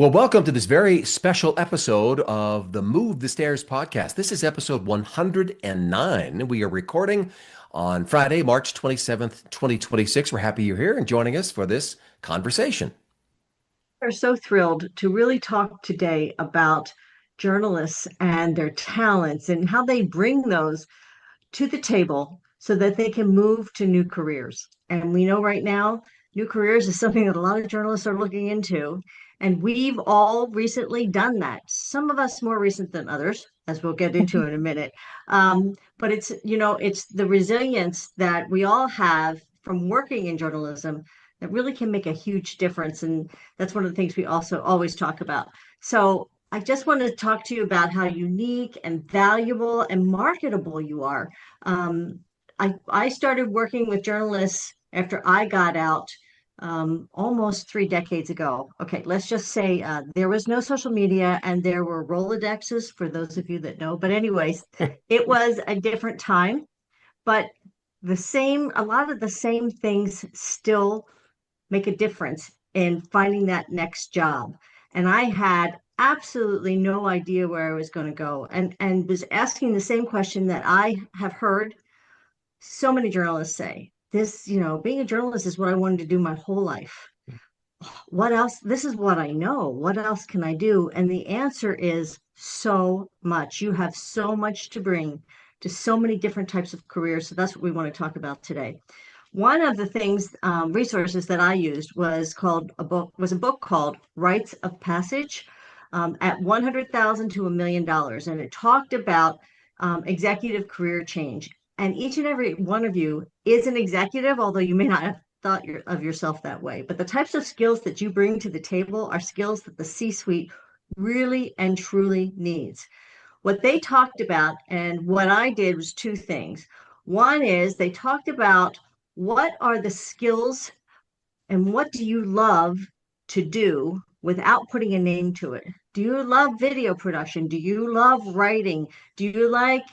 Well, welcome to this very special episode of the Move the Stairs podcast. This is episode 109. We are recording on Friday, March 27th, 2026. We're happy you're here and joining us for this conversation. We're so thrilled to really talk today about journalists and their talents and how they bring those to the table so that they can move to new careers. And we know right now, new careers is something that a lot of journalists are looking into. And we've all recently done that. Some of us more recent than others, as we'll get into in a minute. But it's the resilience that we all have from working in journalism that really can make a huge difference. And that's one of the things we also always talk about. So I just want to talk to you about how unique and valuable and marketable you are. um, I started working with journalists after I got out almost 3 decades ago. Okay, let's just say there was no social media and there were Rolodexes for those of you that know. But anyways, it was a different time, but a lot of the same things still make a difference in finding that next job. And I had absolutely no idea where I was going to go and was asking the same question that I have heard so many journalists say. Being a journalist is what I wanted to do my whole life. What else? This is what I know. What else can I do? And the answer is so much. You have so much to bring to so many different types of careers. So that's what we want to talk about today. One of the resources that I used was a book called Rites of Passage, at 100,000 to $1 million. And it talked about executive career change. And each and every one of you is an executive, although you may not have thought of yourself that way. But the types of skills that you bring to the table are skills that the C-suite really and truly needs. What they talked about and what I did was two things. One is they talked about what are the skills and what do you love to do without putting a name to it? Do you love video production? Do you love writing? Do you like,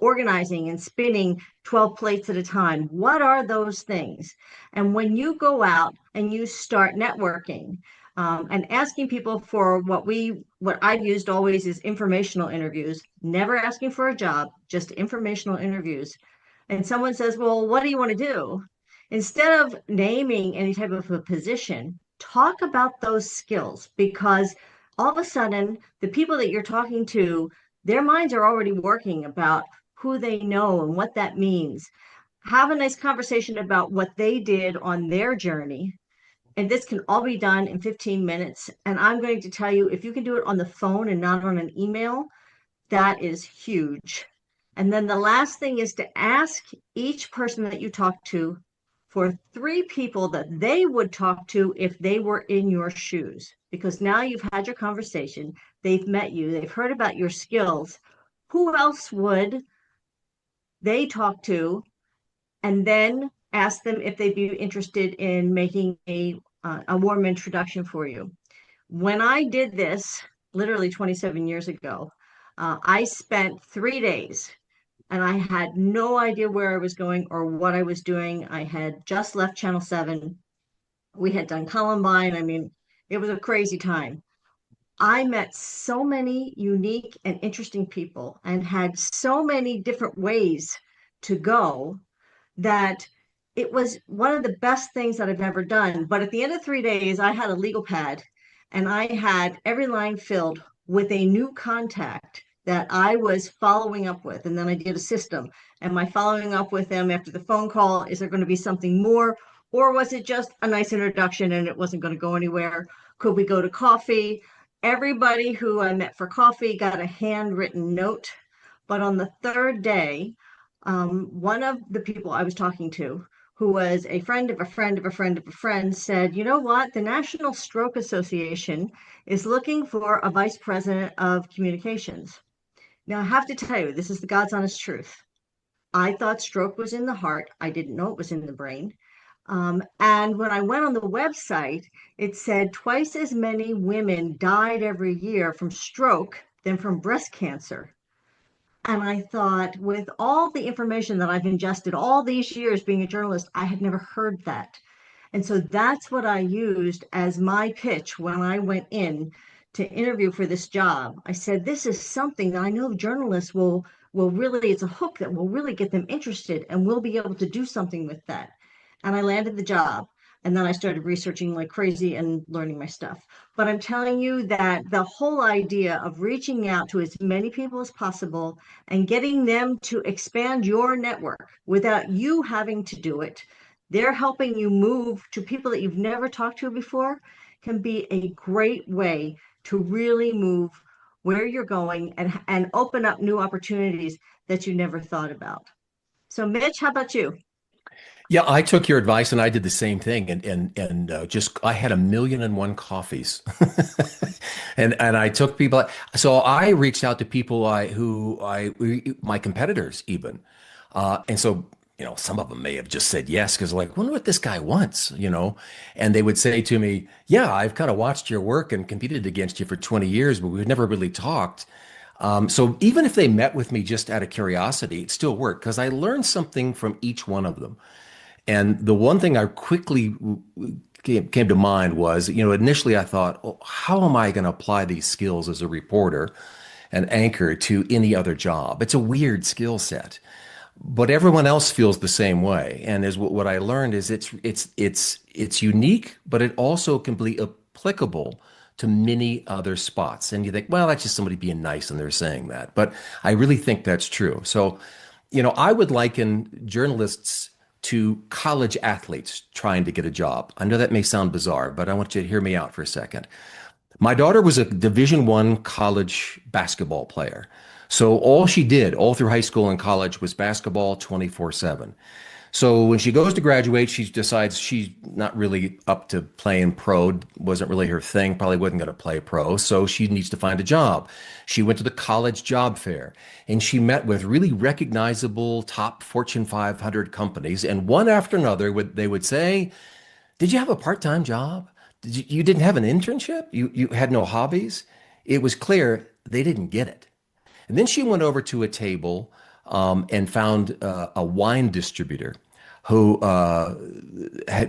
organizing and spinning 12 plates at a time? What are those things? And when you go out and you start networking, and asking people for what I've used always is informational interviews, never asking for a job, just informational interviews. And someone says, well, what do you want to do? Instead of naming any type of a position, talk about those skills, because all of a sudden, the people that you're talking to, their minds are already working about who they know and what that means. Have a nice conversation about what they did on their journey. And this can all be done in 15 minutes. And I'm going to tell you, if you can do it on the phone and not on an email, that is huge. And then the last thing is to ask each person that you talk to for three people that they would talk to if they were in your shoes. Because now you've had your conversation, they've met you, they've heard about your skills. Who else would they talk to? And then ask them if they'd be interested in making a warm introduction for you. When I did this, literally 27 years ago, I spent 3 days and I had no idea where I was going or what I was doing. I had just left Channel 7. We had done Columbine. I mean, it was a crazy time. I met so many unique and interesting people and had so many different ways to go that it was one of the best things that I've ever done. But at the end of 3 days, I had a legal pad and I had every line filled with a new contact that I was following up with. And then I did a system. Am I following up with them after the phone call? Is there going to be something more? Or was it just a nice introduction and it wasn't going to go anywhere? Could we go to coffee? Everybody who I met for coffee got a handwritten note. But on the third day, one of the people I was talking to, who was a friend of a friend of a friend of a friend, said, you know what? The National Stroke Association is looking for a vice president of communications. Now, I have to tell you, this is the God's honest truth. I thought stroke was in the heart. I didn't know it was in the brain. And when I went on the website, it said twice as many women died every year from stroke than from breast cancer. And I thought, with all the information that I've ingested all these years being a journalist, I had never heard that. And so that's what I used as my pitch when I went in to interview for this job. I said, this is something that I know journalists will really, it's a hook that will really get them interested and we'll be able to do something with that. And I landed the job. And then I started researching like crazy and learning my stuff. But I'm telling you that the whole idea of reaching out to as many people as possible and getting them to expand your network without you having to do it, they're helping you move to people that you've never talked to before, can be a great way to really move where you're going and open up new opportunities that you never thought about. So, Mitch, how about you? Yeah, I took your advice and I did the same thing, and just I had a million and one coffees, and I took people. So I reached out to people my competitors even, and so some of them may have just said yes because like, wonder what this guy wants, and they would say to me, "Yeah, I've kind of watched your work and competed against you for 20 years, but we've never really talked." So even if they met with me just out of curiosity, it still worked because I learned something from each one of them. And the one thing I quickly came to mind was, initially I thought, oh, how am I going to apply these skills as a reporter and anchor to any other job? It's a weird skill set, but everyone else feels the same way. And is what I learned is it's unique, but it also can be applicable to many other spots. And you think, well, that's just somebody being nice and they're saying that. But I really think that's true. So, I would liken journalists to college athletes trying to get a job. I know that may sound bizarre, but I want you to hear me out for a second. My daughter was a Division I college basketball player. So all she did all through high school and college was basketball 24/7. So when she goes to graduate, she decides she's not really up to playing pro, wasn't really her thing, probably wasn't going to play pro. So she needs to find a job. She went to the college job fair and she met with really recognizable top Fortune 500 companies. And one after another, they would say, did you have a part-time job? You didn't have an internship? You had no hobbies? It was clear they didn't get it. And then she went over to a table and found a wine distributor who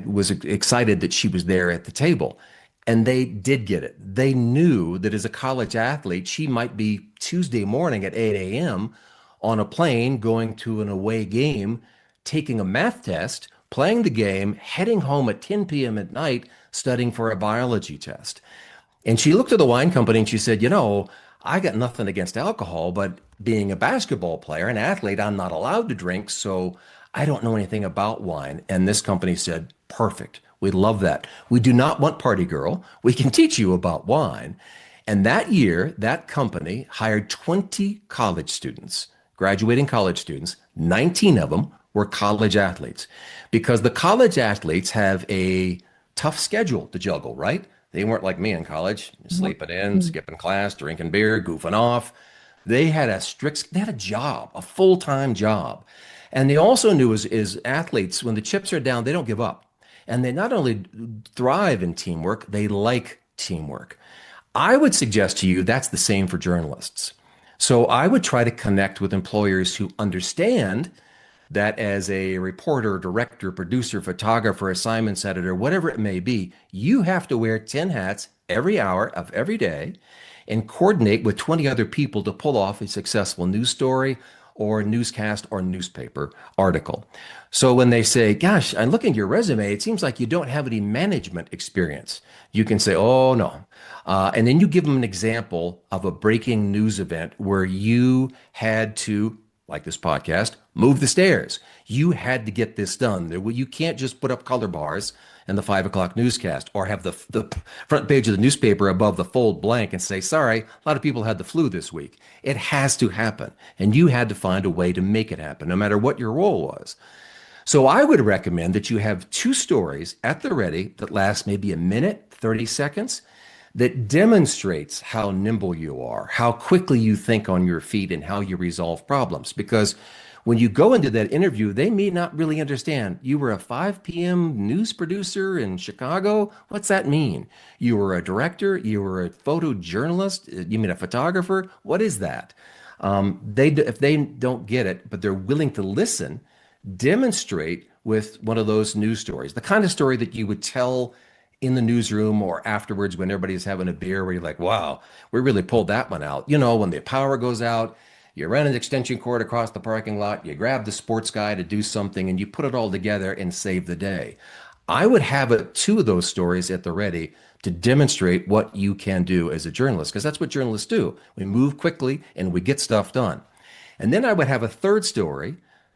was excited that she was there at the table. And they did get it. They knew that as a college athlete, she might be Tuesday morning at 8 a.m. on a plane going to an away game, taking a math test, playing the game, heading home at 10 p.m. at night, studying for a biology test. And she looked at the wine company and she said, I got nothing against alcohol, but being a basketball player, an athlete, I'm not allowed to drink. So I don't know anything about wine. And this company said, perfect. We love that. We do not want party girl. We can teach you about wine. And that year, that company hired 20 college students, graduating college students. 19 of them were college athletes because the college athletes have a tough schedule to juggle, right? They weren't like me in college, sleeping in, skipping class, drinking beer, goofing off. They had a job, a full-time job. And they also knew as athletes, when the chips are down, they don't give up. And they not only thrive in teamwork, they like teamwork. I would suggest to you that's the same for journalists. So I would try to connect with employers who understand that as a reporter, director, producer, photographer, assignments editor, whatever it may be, you have to wear 10 hats every hour of every day and coordinate with 20 other people to pull off a successful news story or newscast or newspaper article. So when they say, gosh, I'm looking at your resume, it seems like you don't have any management experience. You can say, oh, no. And then you give them an example of a breaking news event where you had to, like this podcast, move the stairs. You had to get this done. You can't just put up color bars in the 5 o'clock newscast or have the front page of the newspaper above the fold blank and say, sorry, a lot of people had the flu this week. It has to happen. And you had to find a way to make it happen, no matter what your role was. So I would recommend that you have two stories at the ready that last maybe a minute, 30 seconds, that demonstrates how nimble you are, how quickly you think on your feet, and how you resolve problems. Because when you go into that interview, they may not really understand. You were a 5 p.m. news producer in Chicago. What's that mean? You were a director? You were a photojournalist? You mean a photographer? What is that? If they don't get it, but they're willing to listen, demonstrate with one of those news stories, the kind of story that you would tell in the newsroom or afterwards when everybody's having a beer, where you're like, wow, we really pulled that one out. You know, when the power goes out, you run an extension cord across the parking lot, you grab the sports guy to do something, and you put it all together and save the day. I would have two of those stories at the ready to demonstrate what you can do as a journalist, because that's what journalists do. We move quickly and we get stuff done. And then I would have a third story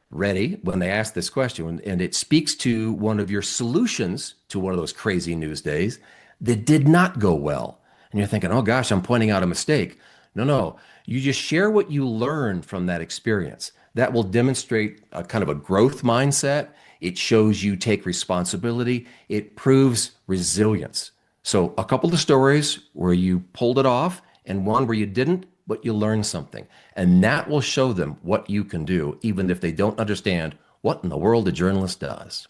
ready when they ask this question, and it speaks to one of your solutions to one of those crazy news days that did not go well. And you're thinking, oh gosh, I'm pointing out a mistake. No, no. You just share what you learned from that experience. That will demonstrate a kind of a growth mindset. It shows you take responsibility. It proves resilience. So, a couple of stories where you pulled it off, and one where you didn't, but you learned something. And that will show them what you can do, even if they don't understand what in the world a journalist does.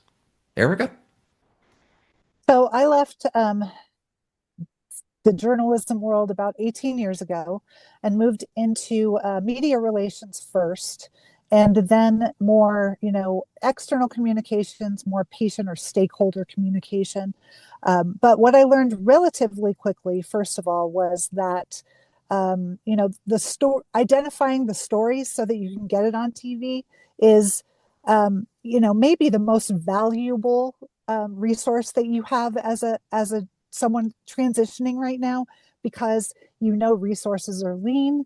Erica? So I left the journalism world about 18 years ago and moved into media relations first, and then more, external communications, more patient or stakeholder communication. But what I learned relatively quickly, first of all, was that the story, identifying the stories so that you can get it on TV is, maybe the most valuable resource that you have as a someone transitioning right now, because resources are lean,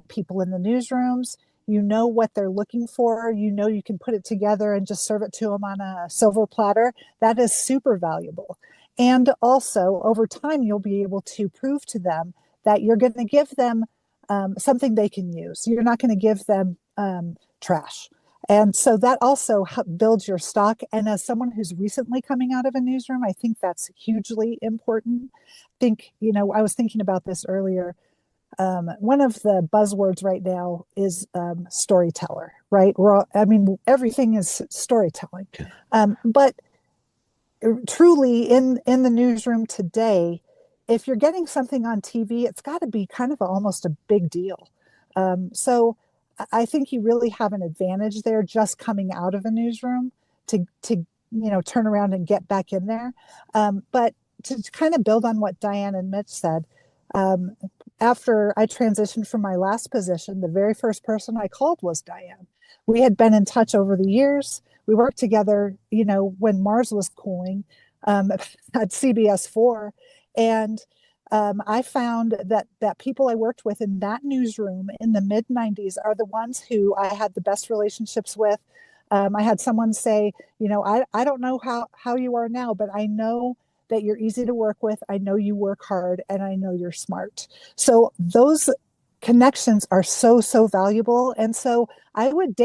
people in the newsrooms, what they're looking for, you can put it together and just serve it to them on a silver platter. That is super valuable. And also over time, you'll be able to prove to them that you're going to give them something they can use. You're not going to give them trash. And so that also builds your stock. And as someone who's recently coming out of a newsroom, I think that's hugely important. I was thinking about this earlier. One of the buzzwords right now is storyteller, right? Everything is storytelling. But truly in the newsroom today, if you're getting something on TV, it's got to be kind of almost a big deal. So I think you really have an advantage there just coming out of a newsroom to turn around and get back in there. But to kind of build on what Diane and Mitch said, after I transitioned from my last position, the very first person I called was Diane. We had been in touch over the years. We worked together, when Mars was cooling at CBS4. And I found that people I worked with in that newsroom in the mid 90s are the ones who I had the best relationships with. I had someone say, I don't know how you are now, but I know that you're easy to work with. I know you work hard, and I know you're smart. So those connections are so, so valuable. And so I would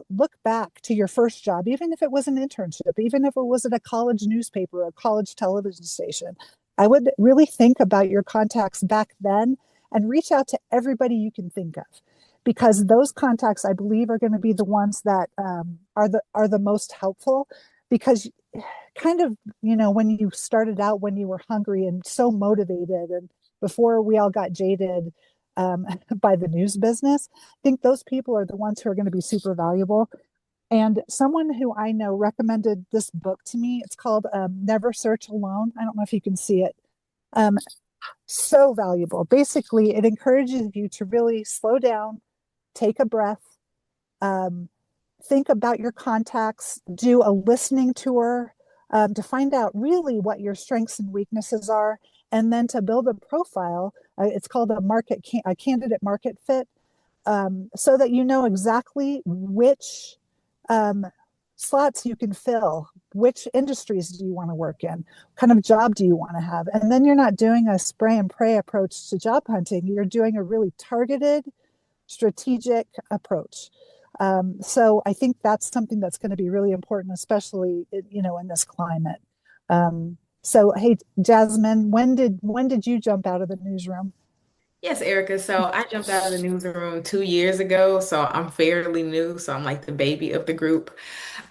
look back to your first job, even if it was an internship, even if it was at a college newspaper or a college television station. I would really think about your contacts back then and reach out to everybody you can think of, because those contacts, I believe, are going to be the ones that are the most helpful. Because kind of, when you started out, when you were hungry and so motivated, and before we all got jaded by the news business, I think those people are the ones who are going to be super valuable. And someone who I know recommended this book to me. It's called Never Search Alone. I don't know if you can see it. Um, so valuable. Basically, it encourages you to really slow down, take a breath, um, think about your contacts, do a listening tour to find out really what your strengths and weaknesses are, and then to build a profile. It's called a candidate market fit, so that you know exactly which slots you can fill, which industries do you want to work in, what kind of job do you want to have. And then you're not doing a spray and pray approach to job hunting. You're doing a really targeted, strategic approach. So I think that's something that's going to be really important, especially in this climate. So hey, Jasmine, when did you jump out of the newsroom? Yes, Erica. So I jumped out of the newsroom 2 years ago, so I'm fairly new. So I'm like the baby of the group.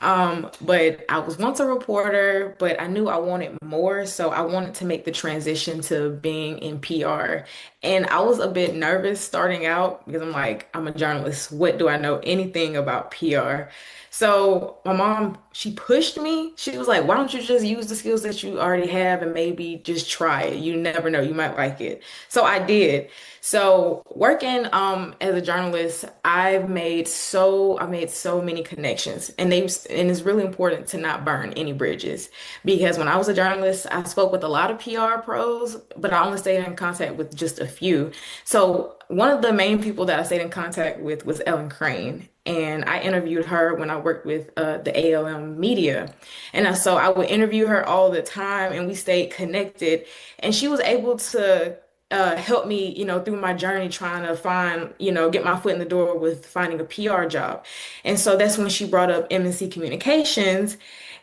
But I was once a reporter, but I knew I wanted more, so I wanted to make the transition to being in PR. And I was a bit nervous starting out because I'm like, I'm a journalist. What do I know anything about PR? So my mom, she pushed me. She was like, why don't you just use the skills that you already have and maybe just try it? You never know, you might like it. So I did. So working as a journalist, I made so many connections, and it's really important to not burn any bridges, because when I was a journalist, I spoke with a lot of PR pros, but I only stayed in contact with just a few. So one of the main people that I stayed in contact with was Ellen Crane. And I interviewed her when I worked with the ALM media. So I would interview her all the time and we stayed connected. And she was able to helped me, through my journey trying to find, get my foot in the door with finding a PR job. And so that's when she brought up MNC Communications.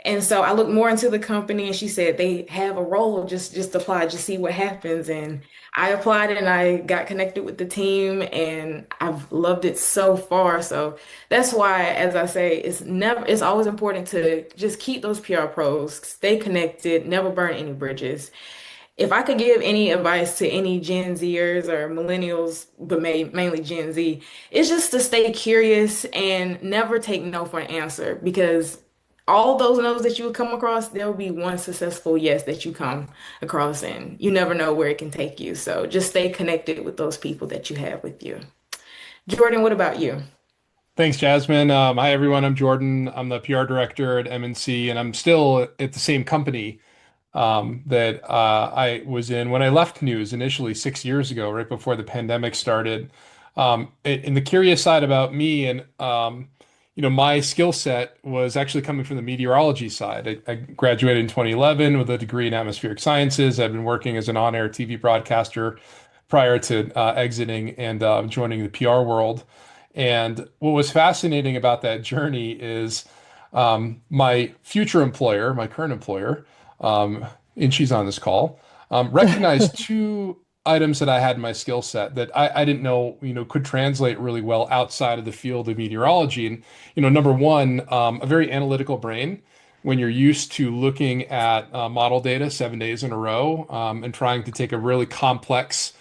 And so I looked more into the company and she said they have a role, just apply, just see what happens. And I applied and I got connected with the team and I've loved it so far. So that's why, as I say, it's always important to just keep those PR pros, stay connected, never burn any bridges. If I could give any advice to any Gen Zers or millennials, but mainly Gen Z, it's just to stay curious and never take no for an answer, because all those no's that you would come across, there'll be one successful yes that you come across, and you never know where it can take you. So just stay connected with those people that you have with you. Jordan, what about you? Thanks, Jasmine. Hi, everyone. I'm Jordan. I'm the PR director at MNC, and I'm still at the same company that I was in when I left news initially 6 years ago, right before the pandemic started. And the curious side about me and my skill set was actually coming from the meteorology side. I graduated in 2011 with a degree in atmospheric sciences. I've been working as an on-air TV broadcaster prior to exiting and joining the PR world. And what was fascinating about that journey is my future employer, my current employer, um, and she's on this call, recognized two items that I had in my skill set that I didn't know, could translate really well outside of the field of meteorology. And, number one, a very analytical brain. When you're used to looking at model data 7 days in a row and trying to take a really complex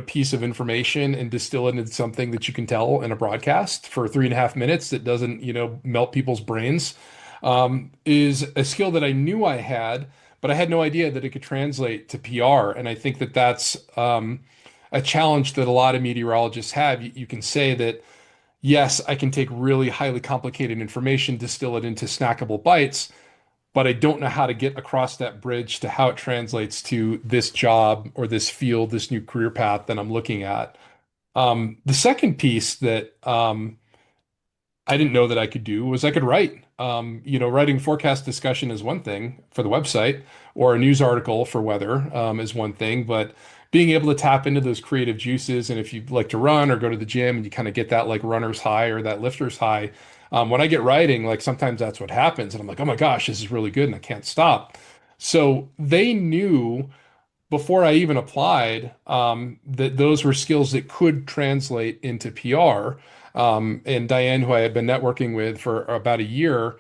piece of information and distill it into something that you can tell in a broadcast for 3.5 minutes that doesn't, melt people's brains, is a skill that I knew I had, but I had no idea that it could translate to PR. And I think that that's a challenge that a lot of meteorologists have. You can say that, yes, I can take really highly complicated information, distill it into snackable bites, but I don't know how to get across that bridge to how it translates to this job or this field, this new career path that I'm looking at. The second piece that I didn't know that I could do was I could write. Writing forecast discussion is one thing for the website, or a news article for weather is one thing, but being able to tap into those creative juices, and if you like to run or go to the gym and you kind of get that like runner's high or that lifter's high, when I get writing, like sometimes that's what happens, and I'm like, oh my gosh, this is really good, and I can't stop. So they knew before I even applied, that those were skills that could translate into PR. And Diane, who I had been networking with for about a year,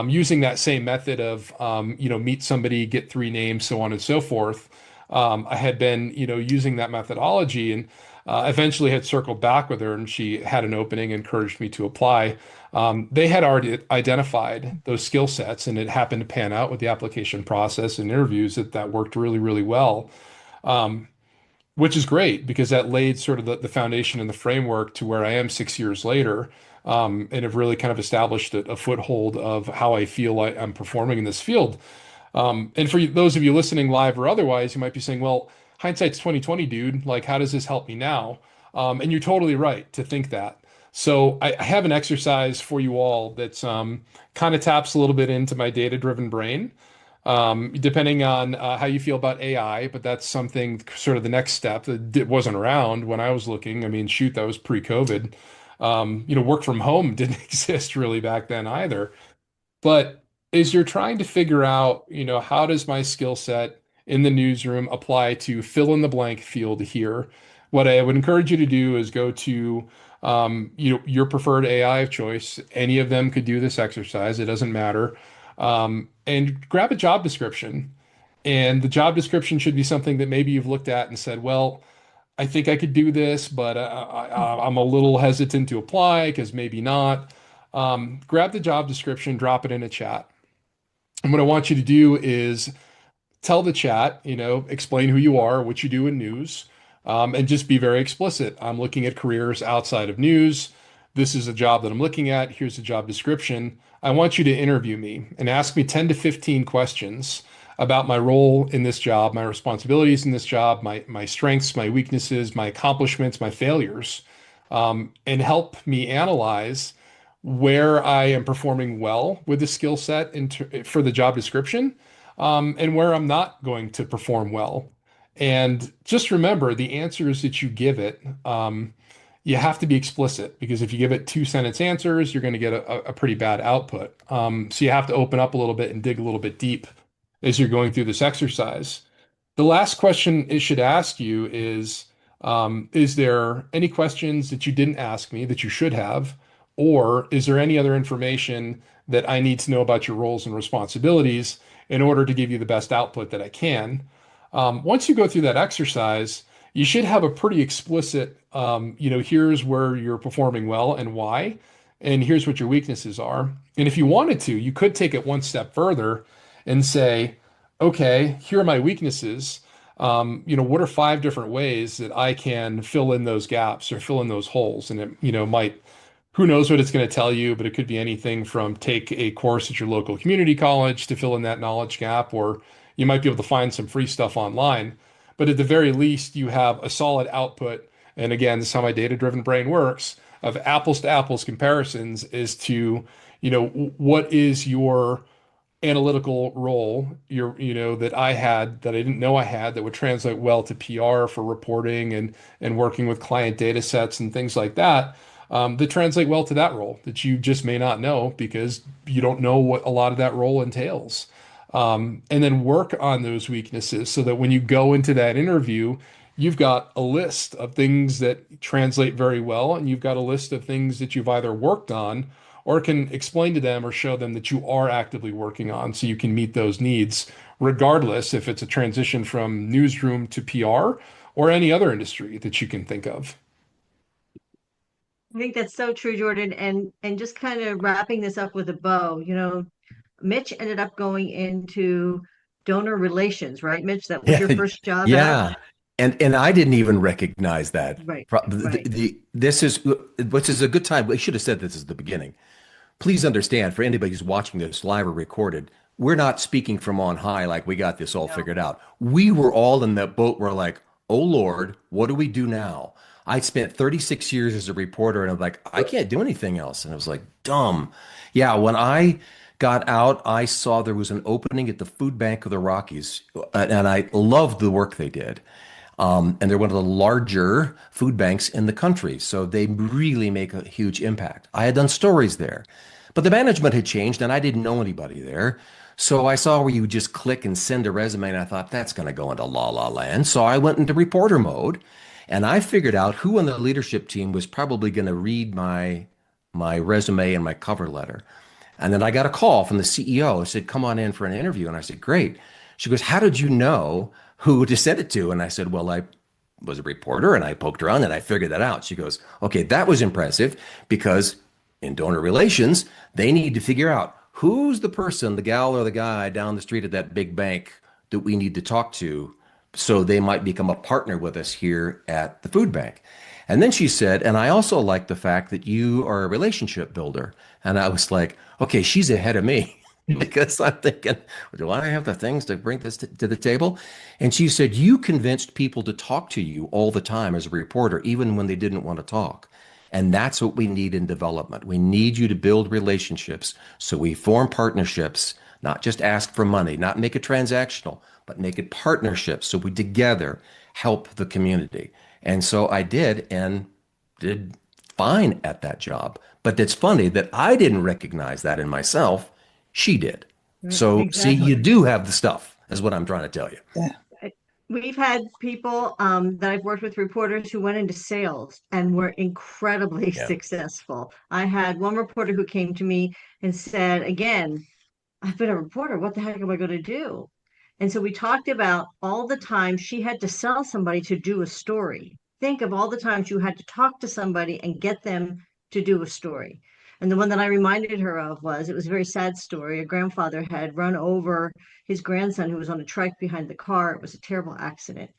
using that same method of, meet somebody, get three names, so on and so forth. I had been, using that methodology and eventually had circled back with her, and she had an opening, encouraged me to apply. They had already identified those skill sets, and it happened to pan out with the application process and interviews that worked really, really well. Um, which is great because that laid sort of the foundation and the framework to where I am 6 years later, and have really kind of established a foothold of how I feel like I'm performing in this field. And for those of you listening live or otherwise, you might be saying, "Well, hindsight's 2020, dude. Like, how does this help me now?" And you're totally right to think that. So I have an exercise for you all that's kind of taps a little bit into my data-driven brain, depending on how you feel about AI, but that's something sort of the next step that wasn't around when I was looking. I mean, shoot, that was pre-COVID. Work from home didn't exist really back then either. But as you're trying to figure out, how does my skill set in the newsroom apply to fill in the blank field here? What I would encourage you to do is go to your preferred AI of choice. Any of them could do this exercise. It doesn't matter. And grab a job description. And the job description should be something that maybe you've looked at and said, well, I think I could do this, but I'm a little hesitant to apply because maybe not. Grab the job description, drop it in a chat. And what I want you to do is tell the chat, explain who you are, what you do in news, and just be very explicit. I'm looking at careers outside of news. This is a job that I'm looking at. Here's the job description. I want you to interview me and ask me 10 to 15 questions about my role in this job, my responsibilities in this job, my strengths, my weaknesses, my accomplishments, my failures, and help me analyze where I am performing well with the skill set for the job description, and where I'm not going to perform well. And just remember the answers that you give it, you have to be explicit because if you give it two-sentence answers, you're going to get a pretty bad output. So you have to open up a little bit and dig a little bit deep as you're going through this exercise. The last question it should ask you is there any questions that you didn't ask me that you should have? Or is there any other information that I need to know about your roles and responsibilities in order to give you the best output that I can? Once you go through that exercise, you should have a pretty explicit, here's where you're performing well and why, and here's what your weaknesses are. And if you wanted to, you could take it one step further and say, okay, here are my weaknesses. What are 5 different ways that I can fill in those gaps or fill in those holes? And it, might, who knows what it's going to tell you, but it could be anything from take a course at your local community college to fill in that knowledge gap, or you might be able to find some free stuff online. But at the very least, you have a solid output. And again, this is how my data-driven brain works, of apples to apples comparisons as to, what is your analytical role that I had that I didn't know I had that would translate well to PR for reporting and working with client data sets and things like that, that translate well to that role that you just may not know because you don't know what a lot of that role entails. And then work on those weaknesses so that when you go into that interview, you've got a list of things that translate very well, and you've got a list of things that you've either worked on or can explain to them or show them that you are actively working on so you can meet those needs, regardless if it's a transition from newsroom to PR or any other industry that you can think of. I think that's so true, Jordan. And just kind of wrapping this up with a bow, Mitch ended up going into donor relations, right, Mitch? That was Yeah, your first job out? yeah. And I didn't even recognize that. Right, right. This is which is a good time. We should have said this at the beginning. Please understand, for anybody who's watching this live or recorded, we're not speaking from on high like we got this all No. figured out. We were all in that boat. We're like, oh Lord, what do we do now? I spent 36 years as a reporter and I'm like, I can't do anything else. And I was like, dumb. Yeah, when I got out, I saw there was an opening at the Food Bank of the Rockies, and I loved the work they did. And they're one of the larger food banks in the country. So they really make a huge impact. I had done stories there, but the management had changed and I didn't know anybody there. So I saw where you just click and send a resume, and I thought that's going to go into la la land. So I went into reporter mode and I figured out who on the leadership team was probably going to read my resume and my cover letter. And then I got a call from the CEO. Said, come on in for an interview. And I said, great. She goes, how did you know who to send it to? And I said, well, I was a reporter and I poked around and I figured that out. She goes, okay, that was impressive because in donor relations, they need to figure out who's the person, the gal or the guy down the street at that big bank that we need to talk to so they might become a partner with us here at the food bank. And then she said, and I also like the fact that you are a relationship builder. And I was like, okay, she's ahead of me because I'm thinking, do I have the things to bring this to the table? And she said, you convinced people to talk to you all the time as a reporter, even when they didn't want to talk. And that's what we need in development. We need you to build relationships. So we form partnerships, not just ask for money, not make it transactional, but make it partnerships. So we together help the community. And so I did and did fine at that job. But it's funny that I didn't recognize that in myself. She did. So see, you Exactly. do have the stuff, is what I'm trying to tell you. Yeah. We've had people that I've worked with, reporters who went into sales and were incredibly Yeah. successful. I had one reporter who came to me and said, again, I've been a reporter. What the heck am I going to do? And so we talked about all the time she had to sell somebody to do a story. Think of all the times you had to talk to somebody and get them to do a story. And the one that I reminded her of was, it was a very sad story. A grandfather had run over his grandson who was on a trike behind the car. It was a terrible accident.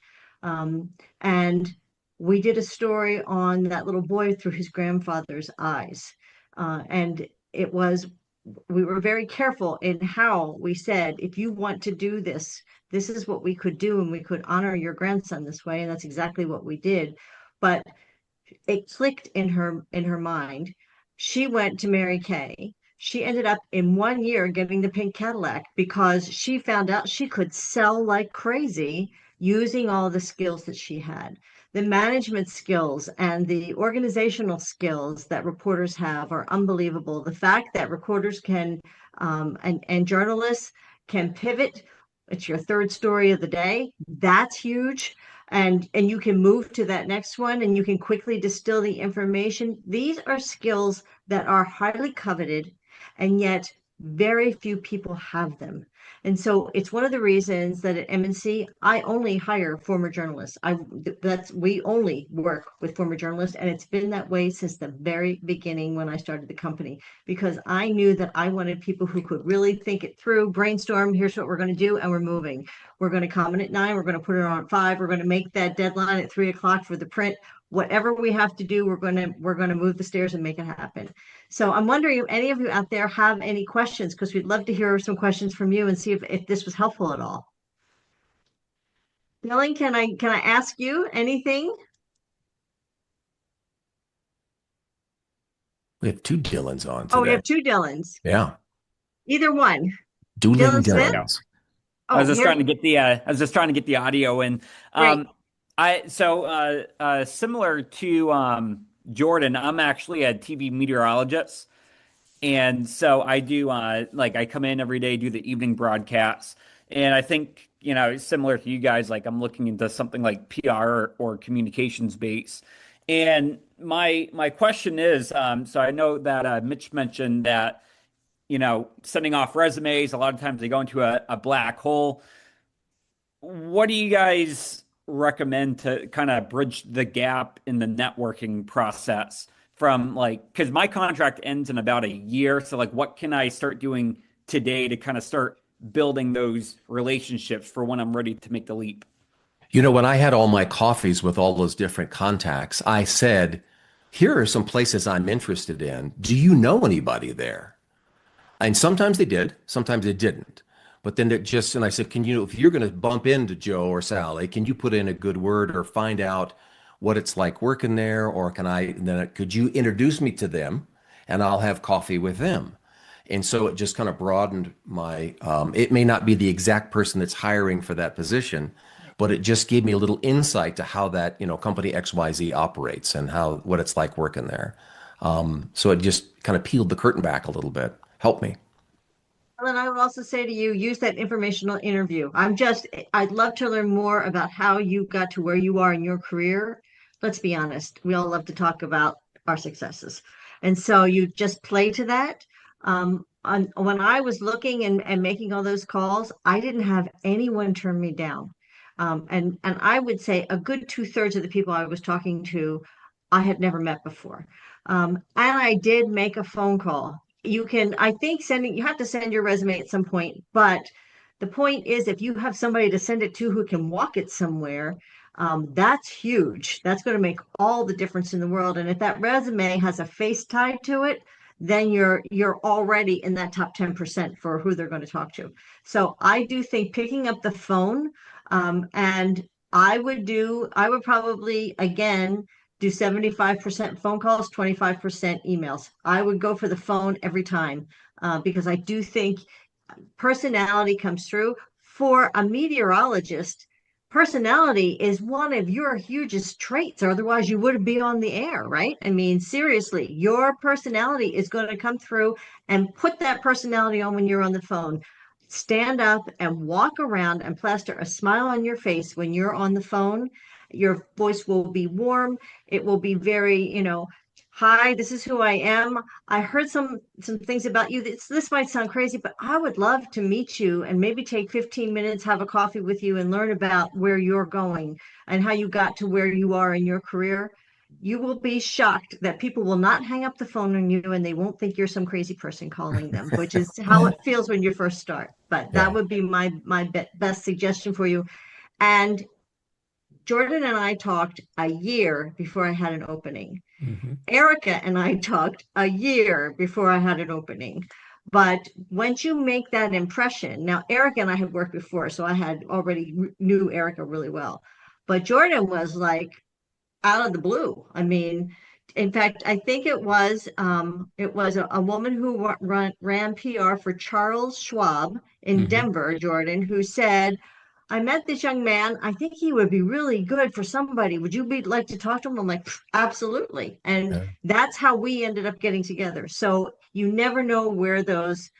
And we did a story on that little boy through his grandfather's eyes. And it was we were very careful in how we said, if you want to do this, this is what we could do, and we could honor your grandson this way. And that's exactly what we did. But it clicked in her mind. She went to Mary Kay. She ended up in 1 year getting the pink Cadillac because she found out she could sell like crazy using all the skills that she had. The management skills and the organizational skills that reporters have are unbelievable. The fact that reporters can and journalists can pivot. It's your third story of the day. That's huge, and you can move to that next one and you can quickly distill the information. These are skills that are highly coveted, and yet very few people have them. And so it's one of the reasons that at MNC I only hire former journalists. We only work with former journalists, and it's been that way since the very beginning when I started the company, because I knew that I wanted people who could really think it through, brainstorm, here's what we're going to do, and we're moving. We're going to come in at 9. We're going to put it on at 5. We're going to make that deadline at 3 o'clock for the print. Whatever we have to do, we're going to move the stairs and make it happen. So I'm wondering if any of you out there have any questions, because we'd love to hear some questions from you and see if this was helpful at all. Billing, can I ask you anything? We have two Dylans on Oh, we today. have two Dylans. Yeah. Either one. Dueling Dylan Smith? Dylans. I was Oh, just trying to get the audio in. Great. Similar to Jordan, I'm actually a TV meteorologist. And so I do I come in every day, do the evening broadcasts. And I think, similar to you guys, like I'm looking into something like PR or communications base. And my question is, so I know that Mitch mentioned that, sending off resumes, a lot of times they go into a black hole. What do you guys recommend to kind of bridge the gap in the networking process from because my contract ends in about a year. So what can I start doing today to kind of start building those relationships for when I'm ready to make the leap? When I had all my coffees with all those different contacts, I said, here are some places I'm interested in. Do you know anybody there? And sometimes they did, sometimes they didn't. But then and I said, if you're going to bump into Joe or Sally, can you put in a good word or find out what it's like working there? Or could you introduce me to them and I'll have coffee with them? And so it just kind of broadened it may not be the exact person that's hiring for that position, but it just gave me a little insight to how that, company XYZ operates and what it's like working there. So it just kind of peeled the curtain back a little bit, helped me. Well, and I would also say to you, use that informational interview. I'd love to learn more about how you got to where you are in your career. Let's be honest, we all love to talk about our successes. And so you just play to that. When I was looking and making all those calls, I didn't have anyone turn me down. And I would say a good 2/3 of the people I was talking to, I had never met before. And I did make a phone call. I think you have to send your resume at some point, but the point is, if you have somebody to send it to who can walk it somewhere, that's huge. That's going to make all the difference in the world. And if that resume has a face tied to it, then you're already in that top 10% for who they're going to talk to. So I do think picking up the phone, and I would probably, again, do 75% phone calls, 25% emails. I would go for the phone every time, because I do think personality comes through. For a meteorologist, personality is one of your hugest traits. Otherwise, you wouldn't be on the air, right? I mean, seriously, your personality is going to come through, and put that personality on when you're on the phone. stand up and walk around and plaster a smile on your face when you're on the phone. Your voice will be warm. It will be very, hi, this is who I am. I heard some things about you. This might sound crazy, but I would love to meet you and maybe take 15 minutes, have a coffee with you, and learn about where you're going and how you got to where you are in your career. You will be shocked that people will not hang up the phone on you and they won't think you're some crazy person calling them, which is how it feels when you first start. But that Yeah. would be my best suggestion for you. And Jordan and I talked a year before I had an opening. Hmm. Erica and I talked a year before I had an opening. But once you make that impression, now Erica and I had worked before, so I had already knew Erica really well. But Jordan was like out of the blue. I mean, in fact, I think it was a woman who ran PR for Charles Schwab in Hmm. Denver, Jordan, who said, I met this young man. I think he would be really good for somebody. Would you be like to talk to him? I'm like, absolutely. And Yeah. that's how we ended up getting together. So you never know where those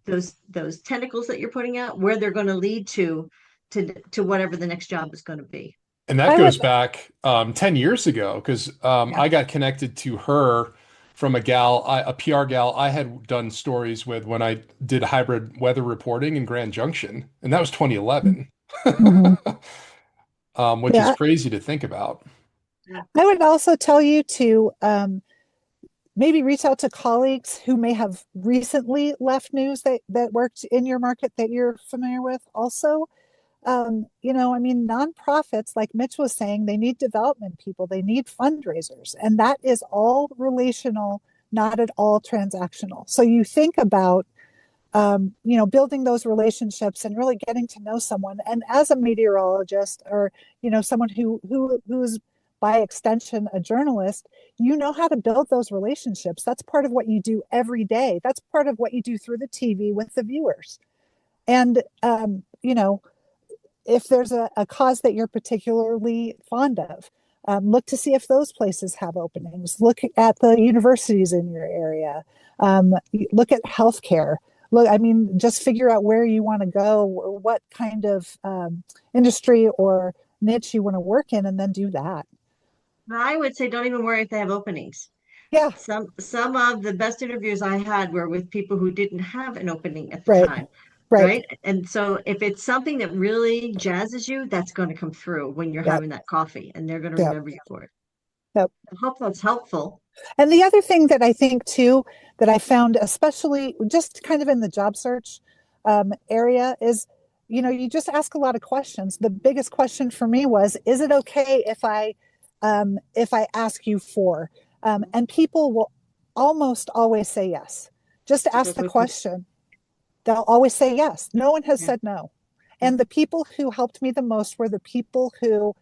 tentacles that you're putting out, where they're going to lead to whatever the next job is going to be. And that I would, goes back 10 years ago because Yeah. I got connected to her from a PR gal I had done stories with when I did hybrid weather reporting in Grand Junction, and that was 2011, mhm. which is Yeah, crazy to think about. I would also tell you to maybe reach out to colleagues who may have recently left news that worked in your market that you're familiar with also. I mean, nonprofits, like Mitch was saying, they need development people, they need fundraisers, and that is all relational, not at all transactional. So you think about, building those relationships and really getting to know someone. And as a meteorologist, or someone who's by extension a journalist, you know how to build those relationships. That's part of what you do every day. That's part of what you do through the TV with the viewers. And if there's a cause that you're particularly fond of, look to see if those places have openings. Look at the universities in your area. Look at healthcare. Look, I mean, just figure out where you want to go, or what kind of industry or niche you want to work in, and then do that. I would say don't even worry if they have openings. Yeah, Some of the best interviews I had were with people who didn't have an opening at the right, time, right. right? And so if it's something that really jazzes you, that's going to come through when you're Yep, having that coffee, and they're going to yep, remember you for it. yep. I hope that's helpful. And the other thing that I think too, that I found, especially just kind of in the job search area, is you just ask a lot of questions. The biggest question for me was, is it okay if I ask you for? And people will almost always say yes. Just ask the question. They'll always say yes. No one has Yeah. said no. Yeah. And the people who helped me the most were the people who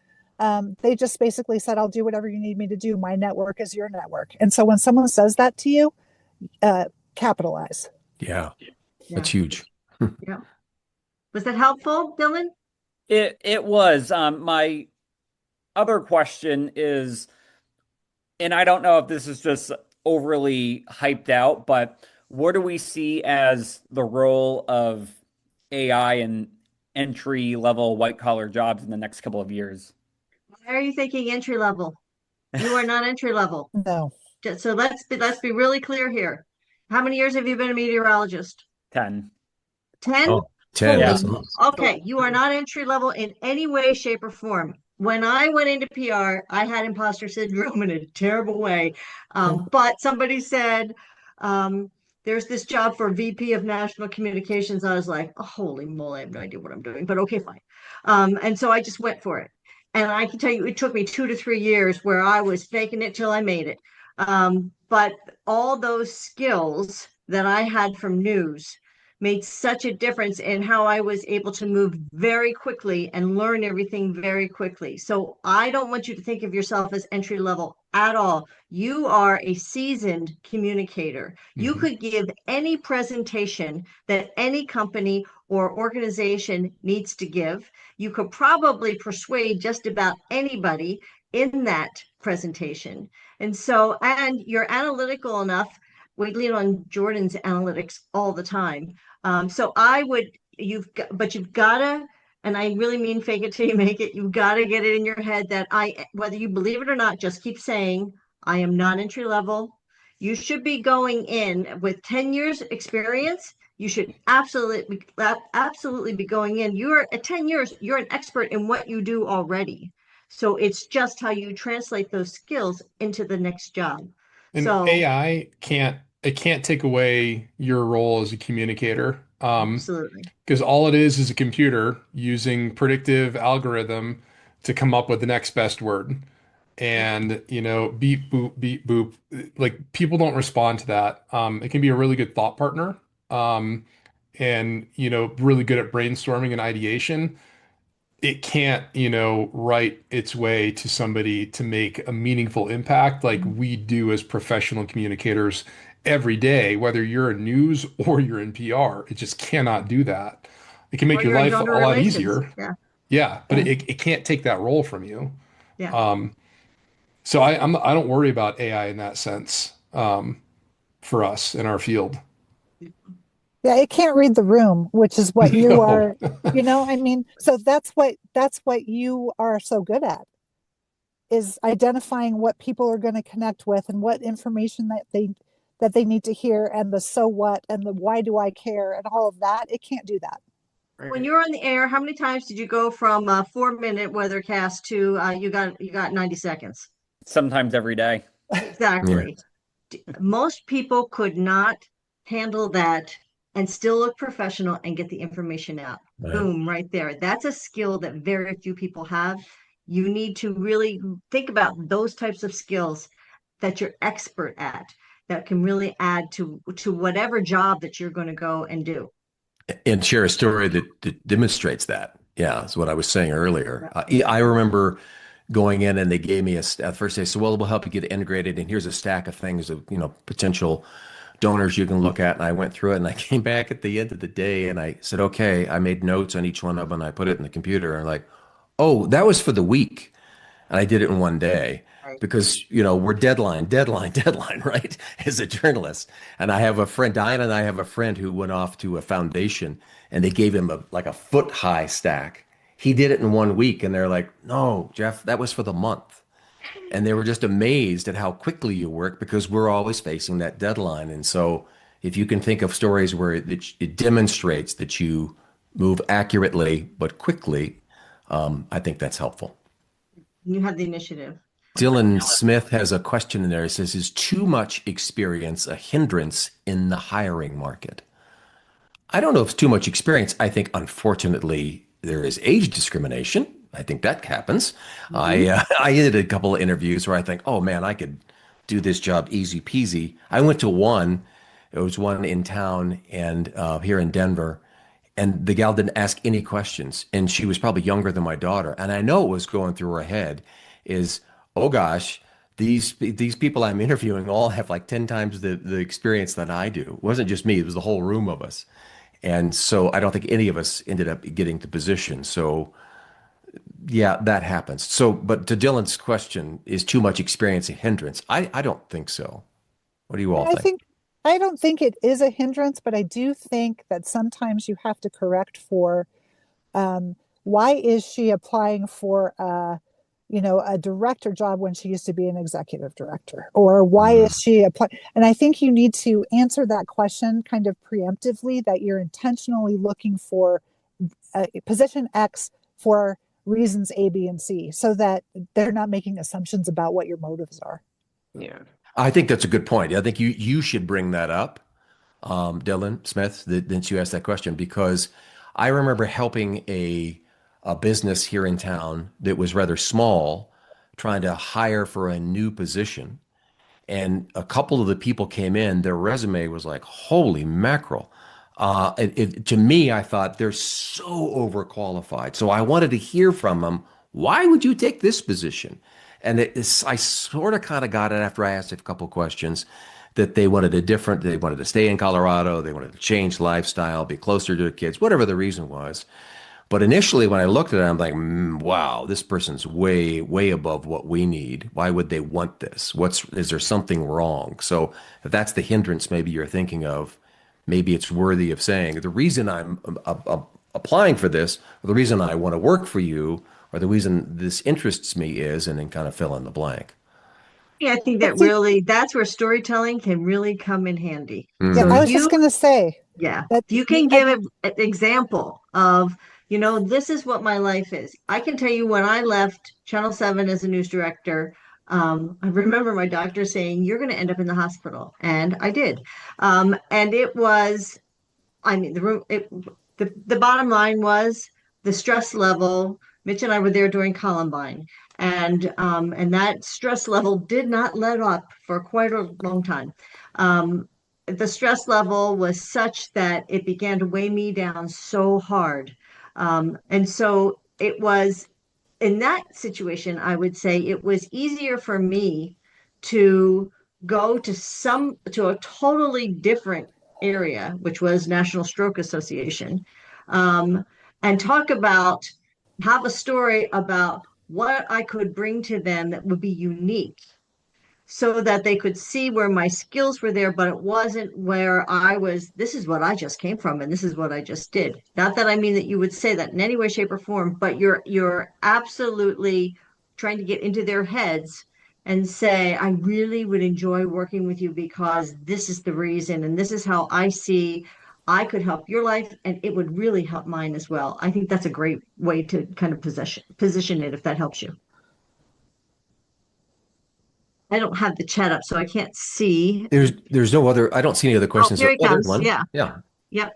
they just basically said, I'll do whatever you need me to do. My network is your network. And so when someone says that to you, capitalize. Yeah. Yeah. That's huge. Yeah. Was that helpful, Dylan? It was. My other question is, and I don't know if this is just overly hyped out, but what do we see as the role of AI in entry level white collar jobs in the next couple of years? Why are you thinking entry level? You are not entry level. No. So let's be really clear here. How many years have you been a meteorologist? 10. 10? Oh, 10. Yeah. That's a lot. Okay, you are not entry level in any way, shape, or form. When I went into PR, I had imposter syndrome in a terrible way. But somebody said, there's this job for VP of National Communications. I was like, oh, holy moly, I have no idea what I'm doing, but okay, fine. And so I just went for it. And I can tell you, it took me 2 to 3 years where I was faking it till I made it. But all those skills that I had from news made such a difference in how I was able to move very quickly and learn everything very quickly. So I don't want you to think of yourself as entry level at all. You are a seasoned communicator. You Mhm. could give any presentation that any company or organization needs to give. You could probably persuade just about anybody in that presentation. And you're analytical enough. We lean on Jordan's analytics all the time. So I would, but you've gotta, and I really mean fake it till you make it. You've got to get it in your head that whether you believe it or not, just keep saying, I am not entry level. You should be going in with 10 years experience. You should absolutely be going in. You're at 10 years, you're an expert in what you do already. So it's just how you translate those skills into the next job. And So AI can't take away your role as a communicator. absolutely. Because all it is a computer using predictive algorithm to come up with the next best word. And, beep, boop, beep, boop. Like people don't respond to that. It can be a really good thought partner. And, really good at brainstorming and ideation. It can't, write its way to somebody to make a meaningful impact like we do as professional communicators every day, whether you're in news or you're in PR. It just cannot do that. It can make Or your you're in life a donor lot relations. easier. Yeah. Yeah, but Yeah. it can't take that role from you. Yeah. So I don't worry about AI in that sense, for us in our field. Yeah, it can't read the room, which is what you No. are, I mean, so that's what you are so good at, is identifying what people are going to connect with and what information that they need to hear, and the so what and the why do I care and all of that. It can't do that. When Right. you're on the air, how many times did you go from a 4 minute weathercast to you got 90 seconds? Sometimes every day. Yeah. Exactly. Most people could not handle that and still look professional and get the information out. Right. Boom, right there. That's a skill that very few people have. You need to really think about those types of skills that you're expert at that can really add to whatever job that you're going to go and do. And share a story that demonstrates that. Yeah, is what I was saying earlier. I remember going in and they gave me at first they said, well, we'll help you get integrated. And here's a stack of things of, potential donors you can look at. And I went through it and I came back at the end of the day and I said, okay, I made notes on each one of them and I put it in the computer and like, oh, that was for the week. And I did it in one day Right. because, we're deadline, right? As a journalist. And I have a friend, Diana and I have a friend who went off to a foundation and they gave him like a foot high stack. He did it in one week and they're like, no, Jeff, that was for the month. And they were just amazed at how quickly you work because we're always facing that deadline. And so if you can think of stories where it demonstrates that you move accurately but quickly, I think that's helpful. You have the initiative. Dylan Smith has a question in there. It says, is too much experience a hindrance in the hiring market? I don't know if it's too much experience. I think, unfortunately, there is age discrimination. I think that happens. Mhm. I did a couple of interviews where I think, oh man, I could do this job easy peasy. I went to one. It was one in town and here in Denver, and the gal didn't ask any questions, and she was probably younger than my daughter. And I know what was going through her head is, oh gosh, these people I'm interviewing all have like 10 times the experience that I do. It wasn't just me, it was the whole room of us. And so I don't think any of us ended up getting the position. So yeah, that happens. So, but to Dylan's question, is too much experience a hindrance? I don't think so. What do you all I think? think I don't think it is a hindrance, but I do think that sometimes you have to correct for, why is she applying for a director job when she used to be an executive director? Or why Mm, is she applying? And I think you need to answer that question kind of preemptively, that you're intentionally looking for position X for reasons A, B, and C, so that they're not making assumptions about what your motives are. Yeah. I think that's a good point. I think you should bring that up, Dylan Smith, since you asked that question, because I remember helping a business here in town that was rather small, trying to hire for a new position. And a couple of the people came in, their resume was like, holy mackerel. To me, I thought they're so overqualified. So I wanted to hear from them. Why would you take this position? And I sort of kind of got it after I asked a couple of questions that they wanted to stay in Colorado, they wanted to change lifestyle, be closer to the kids, whatever the reason was. But initially, when I looked at it, I'm like, wow, this person's way, way above what we need. Why would they want this? Is there something wrong? So if that's the hindrance maybe you're thinking of, maybe it's worthy of saying the reason I'm applying for this, or the reason I want to work for you, or the reason this interests me is, and then kind of fill in the blank. Yeah, I think I that think, really that's where storytelling can really come in handy. yeah, So Hmm. I if was just you going to say Yeah. that. You can I, give an example of, this is what my life is. I can tell you when I left Channel 7 as a news director, I remember my doctor saying, "You're going to end up in the hospital." And I did. And it was, I mean, the bottom line was the stress level. Mitch and I were there during Columbine, and that stress level did not let up for quite a long time. The stress level was such that it began to weigh me down so hard, and so it was in that situation, I would say it was easier for me to go to a totally different area, which was National Stroke Association, um, and have a story about what I could bring to them that would be unique so that they could see where my skills were there, but it wasn't where this is what I just came from and this is what I just did. Not that I mean that you would say that in any way, shape, or form, but you're absolutely trying to get into their heads and say, I really would enjoy working with you because this is the reason, and this is how I see I could help your life, and it would really help mine as well. I think that's a great way to kind of position it if that helps you. I don't have the chat up, so I can't see. There's no other. I don't see any other Oh, questions. here he Oh, there's comes. one. Yeah. Yeah, Yep.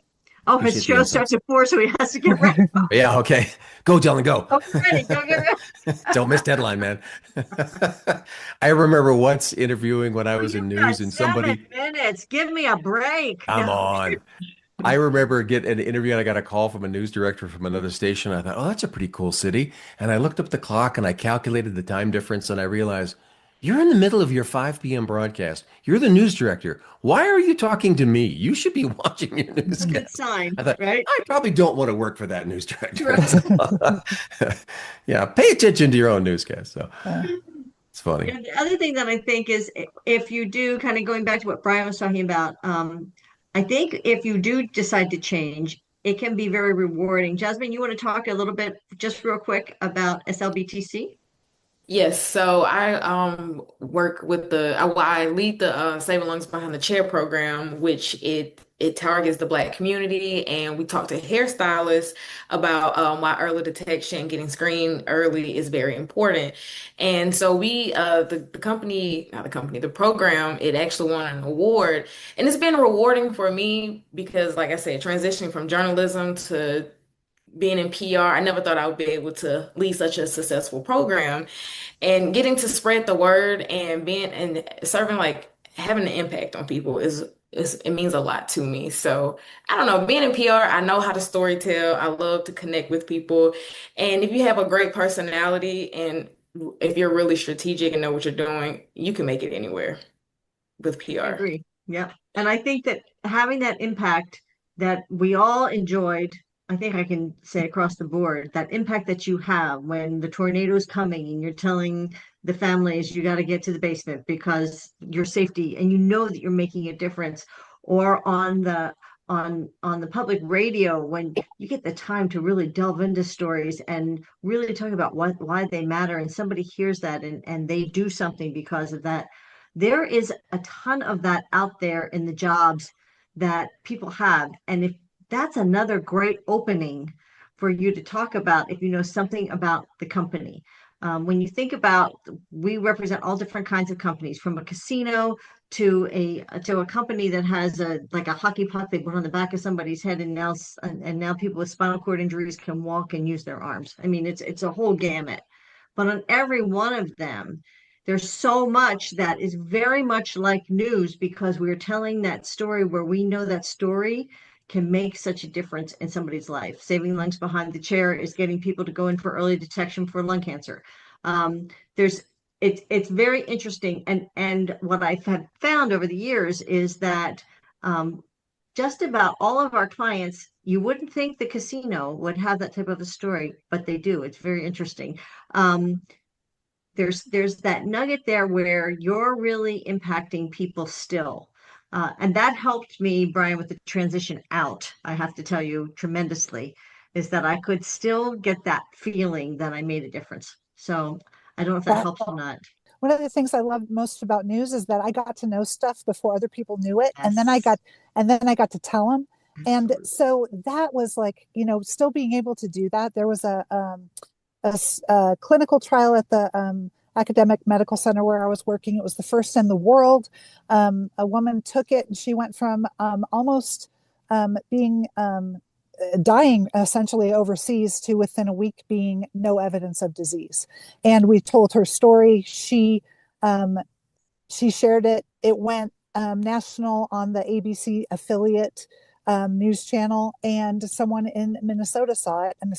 Oh, his appreciate the show starts insights. at 4, so he has to get ready. Yeah, okay. Go, Dylan, go. Go get ready. Go get ready. Don't miss deadline, man. I remember once interviewing when I Oh, was in you've got news and 7 minutes. Give me a break. come No. on. I remember getting an interview and I got a call from a news director from another station. I thought, oh, that's a pretty cool city. And I looked up the clock and I calculated the time difference and I realized you're in the middle of your 5 p.m. broadcast. You're the news director. Why are you talking to me? You should be watching your It's a good newscast. sign, I thought, right? I probably don't want to work for that news director. Right. Yeah, pay attention to your own newscast. So uh, it's funny. Yeah, the other thing that I think is if you do kind of going back to what Brian was talking about, I think if you do decide to change, it can be very rewarding. Jasmine, you want to talk a little bit, just real quick, about SLBTC? Yes, so I work with I lead the Saving Lungs Behind the Chair program, which it targets the Black community, and we talk to hairstylists about why early detection, getting screened early is very important. And so the company, not the company, the program, it actually won an award, and it's been rewarding for me because, like I said, transitioning from journalism to being in PR, I never thought I would be able to lead such a successful program and getting to spread the word and being and serving like having an impact on people is it means a lot to me. So I don't know, being in PR, I know how to story tell. I love to connect with people. And if you have a great personality and if you're really strategic and know what you're doing, you can make it anywhere with I PR. agree. Yeah. And I think that having that impact that we all enjoyed, I think I can say across the board, that impact that you have when the tornado is coming and you're telling the families you got to get to the basement because your safety and you know that you're making a difference, or on the public radio when you get the time to really delve into stories and really talk about why they matter and somebody hears that and they do something because of that. There is a ton of that out there in the jobs that people have. And if that's another great opening for you to talk about, if you know something about the company. When you think about, we represent all different kinds of companies, from a casino to a company that has a like a hockey puck they put on the back of somebody's head, and now people with spinal cord injuries can walk and use their arms. I mean, it's a whole gamut. But on every one of them, there's so much that is very much like news because we're telling that story where we know that story can make such a difference in somebody's life. Saving Lungs Behind the Chair is getting people to go in for early detection for lung cancer. There's it's very interesting, and what I have found over the years is that just about all of our clients, you wouldn't think the casino would have that type of a story, but they do. It's very interesting. Um, there's that nugget there where you're really impacting people still. And that helped me, Brian, with the transition out. I have to tell you tremendously, is that I could still get that feeling that I made a difference. So I don't know if that That helps or not. one of the things I love most about news is that I got to know stuff before other people knew it, Yes, and then I got to tell them. And absolutely. so that was like, still being able to do that. There was a clinical trial at the academic medical center where I was working. It was the first in the world. A woman took it and she went from almost being dying essentially overseas to within a week being no evidence of disease. And we told her story. Um, she shared it. It went national on the ABC affiliate news channel, and someone in Minnesota saw it, and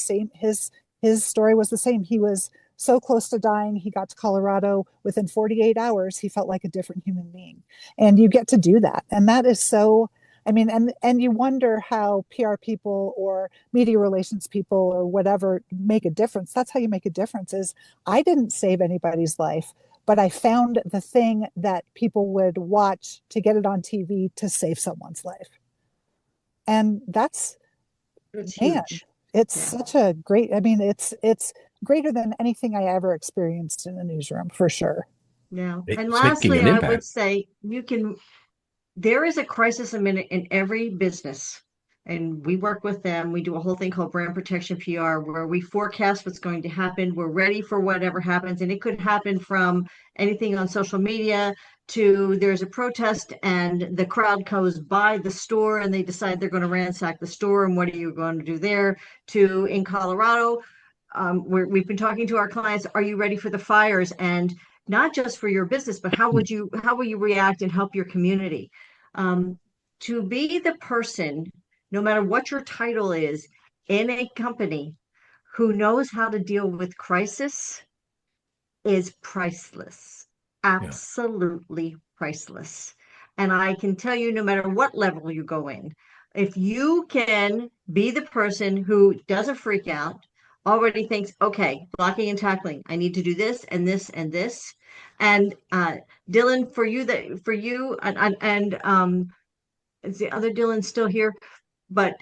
his story was the same. He was so close to dying. He got to Colorado within 48 hours. He felt like a different human being, and you get to do that, and that is so. I mean, and you wonder how PR people or media relations people or whatever make a difference. That's how you make a difference. Is I didn't save anybody's life, but I found the thing that people would watch to get it on TV to save someone's life. And that's, It's man, huge. it's Yeah. such a great, I mean, it's greater than anything I ever experienced in a newsroom for sure. Yeah. And It's making lastly, an I would impact. say there is a crisis a minute in every business. And we work with them. We do a whole thing called brand protection PR where we forecast what's going to happen. We're ready for whatever happens. And it could happen from anything on social media to there's a protest and the crowd goes by the store and they decide they're going to ransack the store. And what are you going to do there? To in Colorado, we've been talking to our clients. Are you ready for the fires? And not just for your business, but how will you react and help your community? Um, to be the person, no matter what your title is in a company, who knows how to deal with crisis is priceless, Yeah. absolutely priceless. And I can tell you, no matter what level you go in, if you can be the person who doesn't freak out, already thinks, okay, blocking and tackling, I need to do this and this and this. And Dylan, for you and is the other Dylan still here? But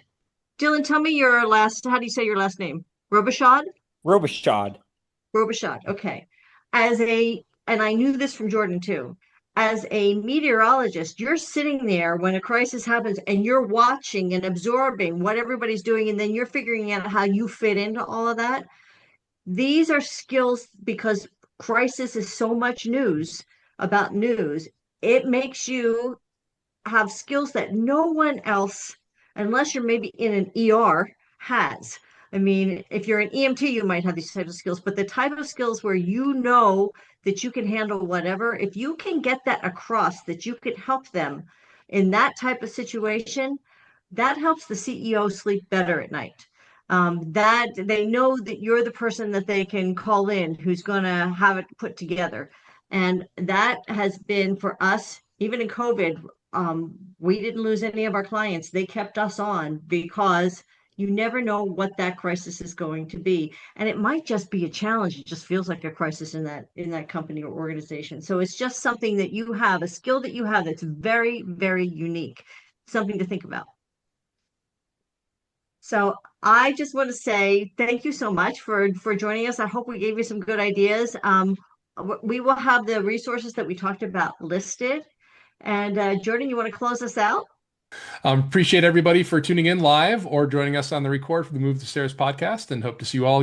Dylan, tell me your last, how do you say your last name? Robichaud? Robichaud. Robichaud. Okay. And I knew this from Jordan too. As a meteorologist, you're sitting there when a crisis happens and you're watching and absorbing what everybody's doing, and then you're figuring out how you fit into all of that. These are skills because crisis is so much news about news. It makes you have skills that no one else, unless you're maybe in an ER, has. I mean, if you're an EMT, you might have these types of skills, but the type of skills where you know that you can handle whatever, if you can get that across, that you can help them in that type of situation, that helps the CEO sleep better at night. That they know that you're the person that they can call in who's going to have it put together. And that has been for us, even in COVID, we didn't lose any of our clients. They kept us on because you never know what that crisis is going to be. And it might just be a challenge. It just feels like a crisis in that company or organization. So it's just something that you have, a skill that you have that's very, very unique, something to think about. So I just want to say thank you so much for joining us. I hope we gave you some good ideas. We will have the resources that we talked about listed. And Jordan, you want to close us out? Appreciate everybody for tuning in live or joining us on the record for the Move the Stairs podcast, and hope to see you all again.